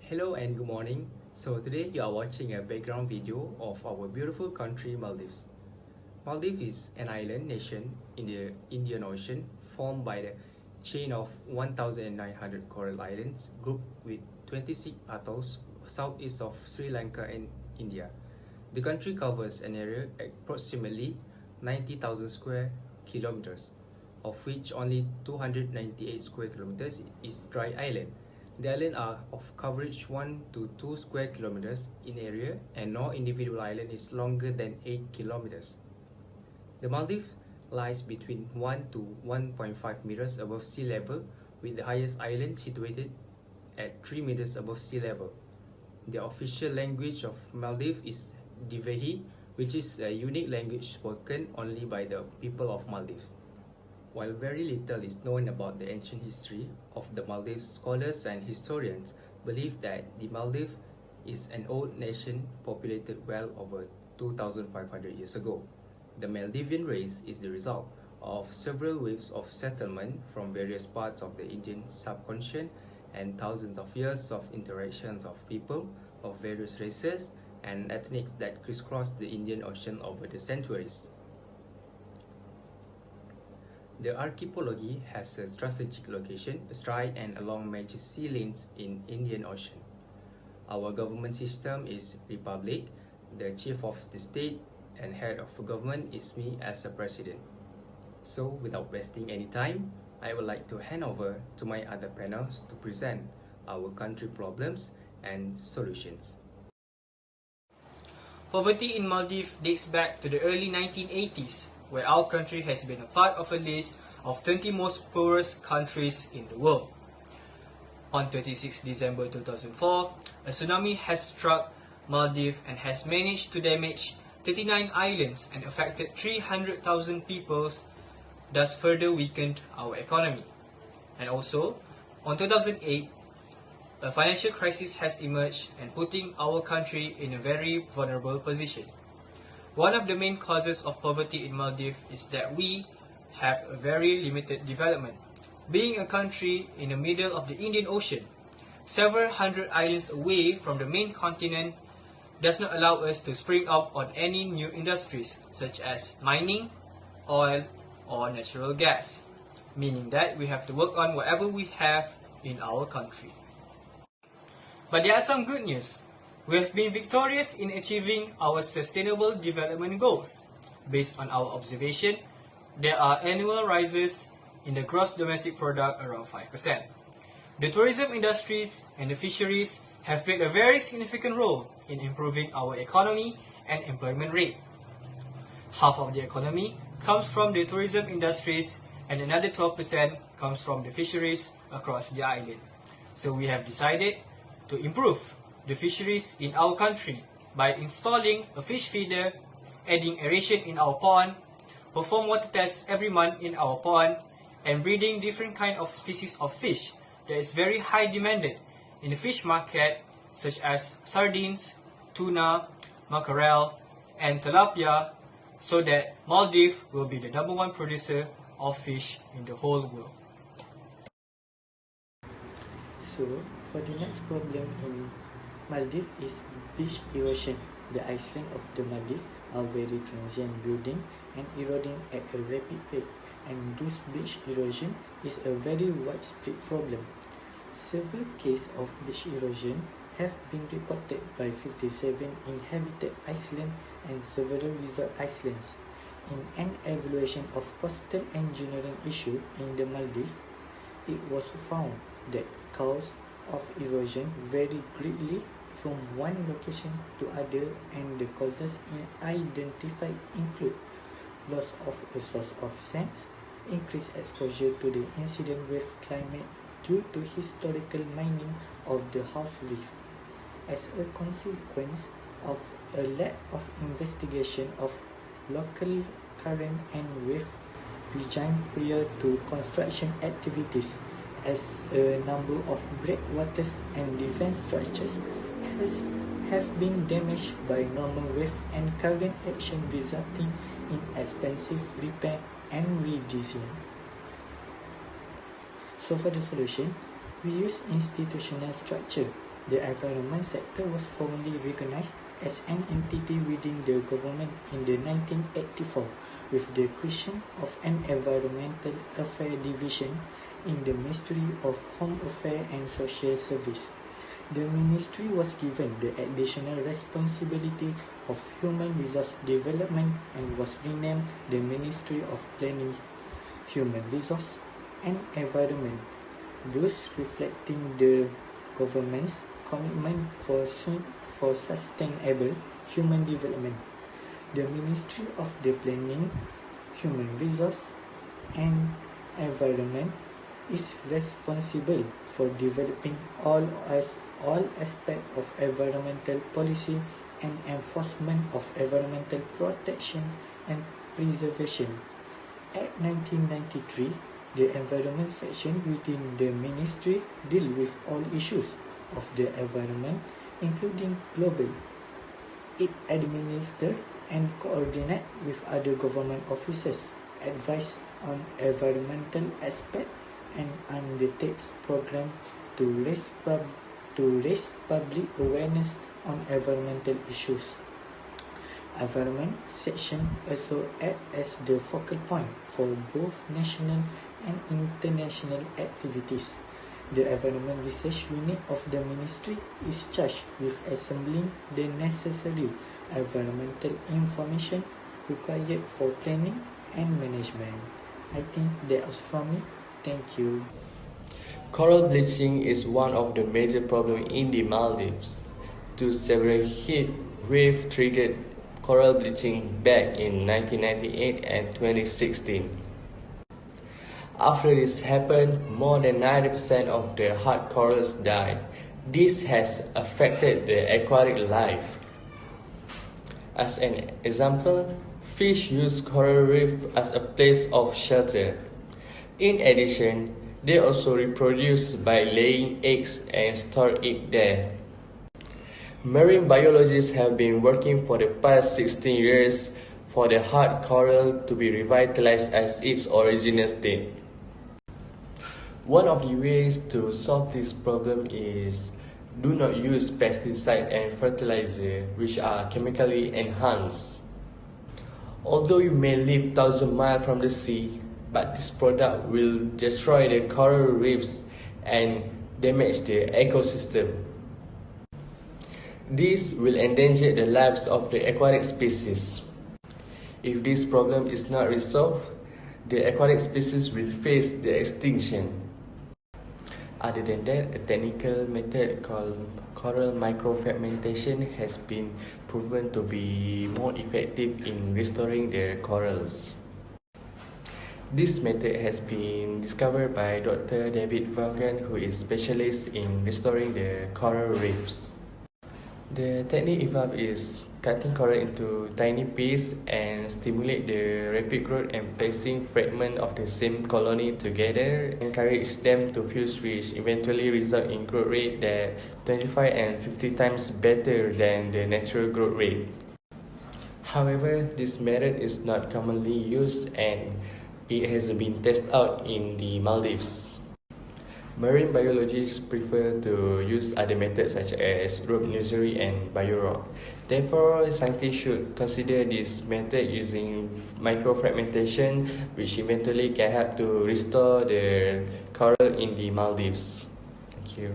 Hello and good morning. So today you are watching a background video of our beautiful country Maldives. Maldives is an island nation in the Indian Ocean formed by the chain of 1,900 coral islands grouped with 26 atolls southeast of Sri Lanka and India. The country covers an area approximately 90,000 square kilometers, of which only 298 square kilometers is dry island. The islands are of coverage 1 to 2 square kilometers in area, and no individual island is longer than 8 kilometers. The Maldives lies between 1 to 1.5 meters above sea level, with the highest island situated at 3 meters above sea level. The official language of Maldives is Divehi, which is a unique language spoken only by the people of Maldives. While very little is known about the ancient history of the Maldives, scholars and historians believe that the Maldives is an old nation populated well over 2,500 years ago. The Maldivian race is the result of several waves of settlement from various parts of the Indian subcontinent and thousands of years of interactions of people of various races and ethnics that crisscrossed the Indian Ocean over the centuries. The archipelago has a strategic location astride and along major sea lanes in Indian Ocean. Our government system is Republic. The chief of the state and head of government is me as a president. So without wasting any time, I would like to hand over to my other panels to present our country problems and solutions. Poverty in Maldives dates back to the early 1980s, where our country has been a part of a list of 20 most poorest countries in the world. On 26 December 2004, a tsunami has struck Maldives and has managed to damage 39 islands and affected 300,000 people, thus further weakened our economy. And also, on 2008, a financial crisis has emerged and putting our country in a very vulnerable position. One of the main causes of poverty in Maldives is that we have a very limited development. Being a country in the middle of the Indian Ocean, several hundred islands away from the main continent, does not allow us to spring up on any new industries such as mining, oil, or natural gas, meaning that we have to work on whatever we have in our country. But there are some good news. We have been victorious in achieving our sustainable development goals. Based on our observation, there are annual rises in the gross domestic product around 5%. The tourism industries and the fisheries have played a very significant role in improving our economy and employment rate. Half of the economy comes from the tourism industries and another 12% comes from the fisheries across the island. So we have decided to improve the fisheries in our country by installing a fish feeder, adding aeration in our pond, perform water tests every month in our pond, and breeding different kind of species of fish that is very high demanded in the fish market, such as sardines, tuna, mackerel, and tilapia, so that Maldives will be the #1 producer of fish in the whole world. So, for the next problem in Maldives is beach erosion. The islands of the Maldives are very transient building and eroding at a rapid rate, and thus beach erosion is a very widespread problem. Several cases of beach erosion have been reported by 57 inhabited islands and several resort islands. In an evaluation of coastal engineering issue in the Maldives, it was found that cause of erosion vary greatly from one location to other, and the causes identified include loss of a source of sense, increased exposure to the incident wave climate due to historical mining of the house reef, as a consequence of a lack of investigation of local current and wave regime prior to construction activities, as a number of breakwaters and defense structures have been damaged by normal wave and current action, resulting in expensive repair and redesign. So for the solution, we use institutional structure The environment sector was formally recognized as an entity within the government in the 1984 with the creation of an Environmental Affairs Division in the Ministry of Home Affairs and Social Service. The ministry was given the additional responsibility of Human Resource Development and was renamed the Ministry of Planning, Human Resource and Environment, thus reflecting the government's commitment for sustainable human development. The Ministry of the Planning, Human Resource and Environment is responsible for developing all aspects of environmental policy and enforcement of environmental protection and preservation. Act 1993, the Environment section within the Ministry deal with all issues of the environment, including global. It administers and coordinates with other government officers, advise on environmental aspects, and undertakes programs to raise public awareness on environmental issues. Environment section also acts as the focal point for both national and international activities. The Environment Research Unit of the Ministry is charged with assembling the necessary environmental information required for planning and management. I think that was from me. Thank you. Coral bleaching is one of the major problems in the Maldives. Two severe heat waves triggered coral bleaching back in 1998 and 2016. After this happened, more than 90% of the hard corals died. This has affected the aquatic life. As an example, fish use coral reef as a place of shelter. In addition, they also reproduce by laying eggs and store it there. Marine biologists have been working for the past 16 years for the hard coral to be revitalized as its original state. One of the ways to solve this problem is do not use pesticide and fertilizer which are chemically enhanced. Although you may live 1,000 miles from the sea, but this product will destroy the coral reefs and damage the ecosystem. This will endanger the lives of the aquatic species. If this problem is not resolved, the aquatic species will face the extinction. Other than that, a technical method called coral microfermentation has been proven to be more effective in restoring the corals. This method has been discovered by Dr. David Vaughan, who is specialist in restoring the coral reefs. The technique involved is cutting coral into tiny pieces and stimulate the rapid growth and placing fragments of the same colony together, encourage them to fuse, which eventually result in growth rate that 25 and 50 times better than the natural growth rate. However, this method is not commonly used and it has been tested out in the Maldives. Marine biologists prefer to use other methods such as rope nursery and biorock. Therefore, scientists should consider this method using microfragmentation, which eventually can help to restore the coral in the Maldives. Thank you.